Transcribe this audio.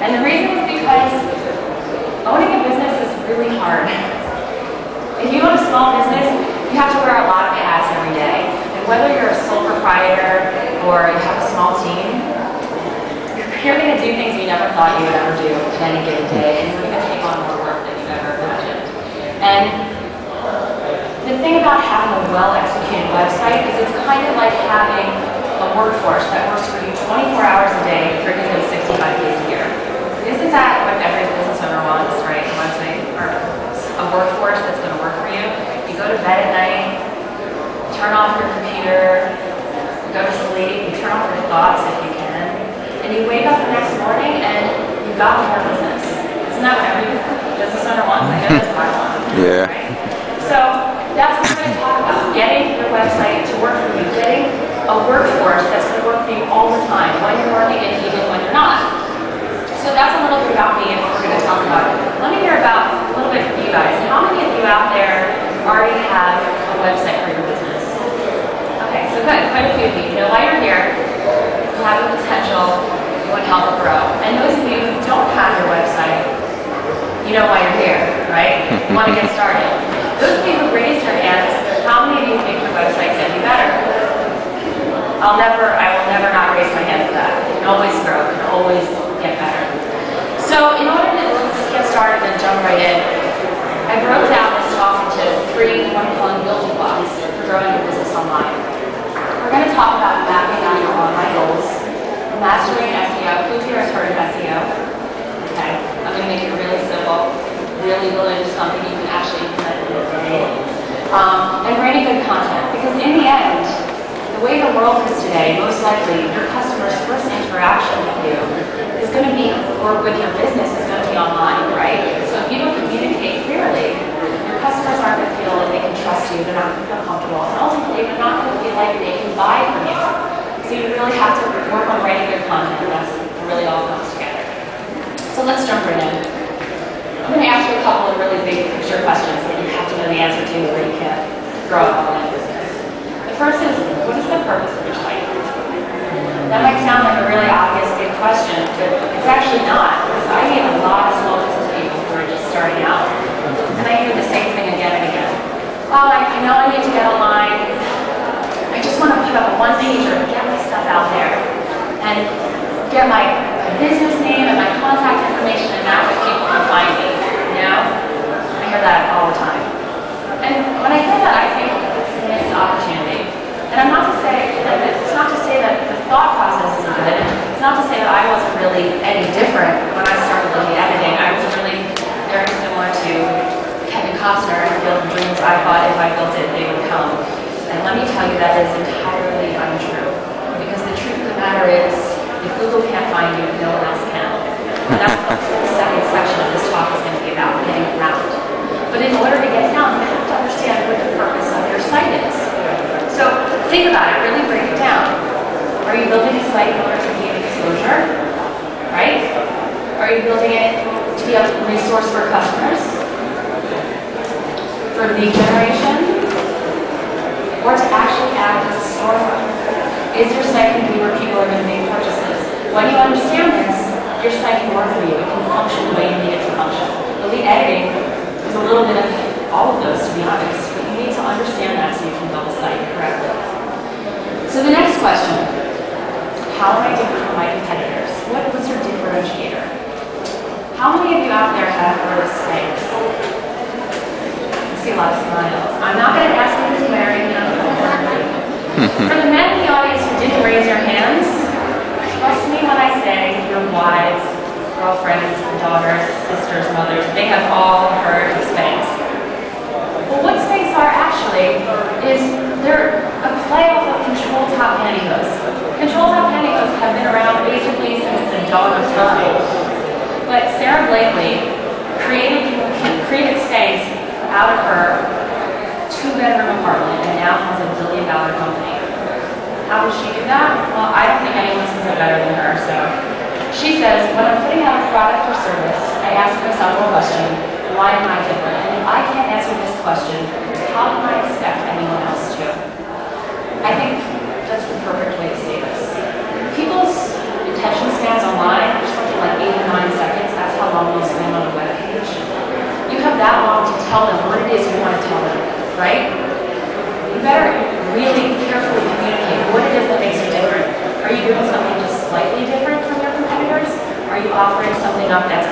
And the reason is because owning a business is really hard. If you own a small business, you have to wear a lot of hats every day. And whether you're a sole proprietor or you have a small team, you're going to do things you never thought you would ever do in any given day, and you're going to take on more work than you've ever imagined. And the thing about having a well-executed website is it's kind of like having a workforce that works for you 24 hours a day, 365 days a year. Isn't that what every business owner wants, right? A website or a workforce that's going to work for you. You go to bed at night, turn off your computer, go to sleep, you turn off your thoughts if you can, and you wake up the next morning and you got more business. Isn't that what every business owner wants? I know that's what I want. Yeah. Right? So that's what we're going to talk about. Getting your website to work for you. Getting a workforce that's going to work for you all the time, when you're working and even when you're not. So that's a little bit about me and what we're going to talk about. Let me hear about a little bit from you guys. How many of you out there already have a website for your business? Okay, so good. Quite a few of you. You know why you're here. You have the potential. You want to help it grow. And those of you who don't have your website, you know why you're here, right? You want to get started. Those of you who raised your hands, how many of you think your website can be better? I will never not raise my hand for that. It can always grow, it can always get better. So in order to let's get started and jump right in, I broke down this talk into 3 1-1 building blocks for growing your business online. We're going to talk about mapping out your online goals, mastering SEO. Who here has heard of SEO? Okay, I'm going to make it really simple, really build into something you can actually implement in a day. And writing good content, because in the end, the way the world is today, most likely your customer's first interaction with you is going to be, or with your business, is going to be online, right? So if you don't communicate clearly, your customers aren't going to feel like they can trust you, they're not going to feel comfortable, and ultimately they're not going to feel like they can buy from you. So you really have to work on writing good content, and that's really all comes together. So let's jump right in. I'm going to ask you a couple of really big picture questions that you have to know the answer to or you can't grow up online business. The first is, what is the purpose of your site? That might sound like a really obvious big question, but it's actually not, because I meet a lot of small business people who are just starting out, and I hear the same thing again and again. Well, I know I need to get online. I just want to put up a one-pager and get my stuff out there, and get my business name and my contact information, and that way people can find me, you know? I hear that all the time. And when I hear that, I think it's a missed opportunity. And I'm not to say, it's not to say that the thought process isn't good. It's not to say that I wasn't really any different when I started looking at editing. I was really very similar to Kevin Costner and Build Dreams. I thought if I built it, they would come. And let me tell you, that is entirely untrue. Because the truth of the matter is, if Google can't find you, no one else can. And that's what the second section of this talk is going to be about, getting found. But in order to get found, you have to understand what the purpose of your site is. So think about it, really break it down. Are you building a site in order to gain exposure? Right? Are you building it to be a resource for customers? For lead generation? Or to actually act as a storefront? Is your site going to be where people are going to make purchases? When you understand this, your site can work for you. It can function the way you need it to function. The lead editing is a little bit of all of those, to be honest. But you need to understand that so you can build a site correctly. So the next question, how am I different from my competitors? What's your differentiator? How many of you out there have heard of Spanx? I see a lot of smiles. I'm not going to ask you who's wearing them. For the men in the audience who didn't raise your hands, trust me when I say your wives, girlfriends, daughters, sisters, mothers, they have all heard of Spanx. Well, what Spanx are actually is they're a play off of control top pantyhose. Control top pantyhose have been around basically since the dawn of time. But Sarah Blakely created Spanx out of her 2-bedroom apartment and now has a $1 billion company. How does she do that? Well, I don't think anyone says it better than her. So she says, when I'm putting out a product or service, I ask myself a question, why am I different? And if I can't answer this question, how can I expect anyone else to? I think that's the perfect way to say this. People's attention spans online are something like 8 or 9 seconds. tell them what it is you want to tell them, right? You better really carefully communicate what it is that makes you different. Are you doing something just slightly different from your competitors? Are you offering something up that's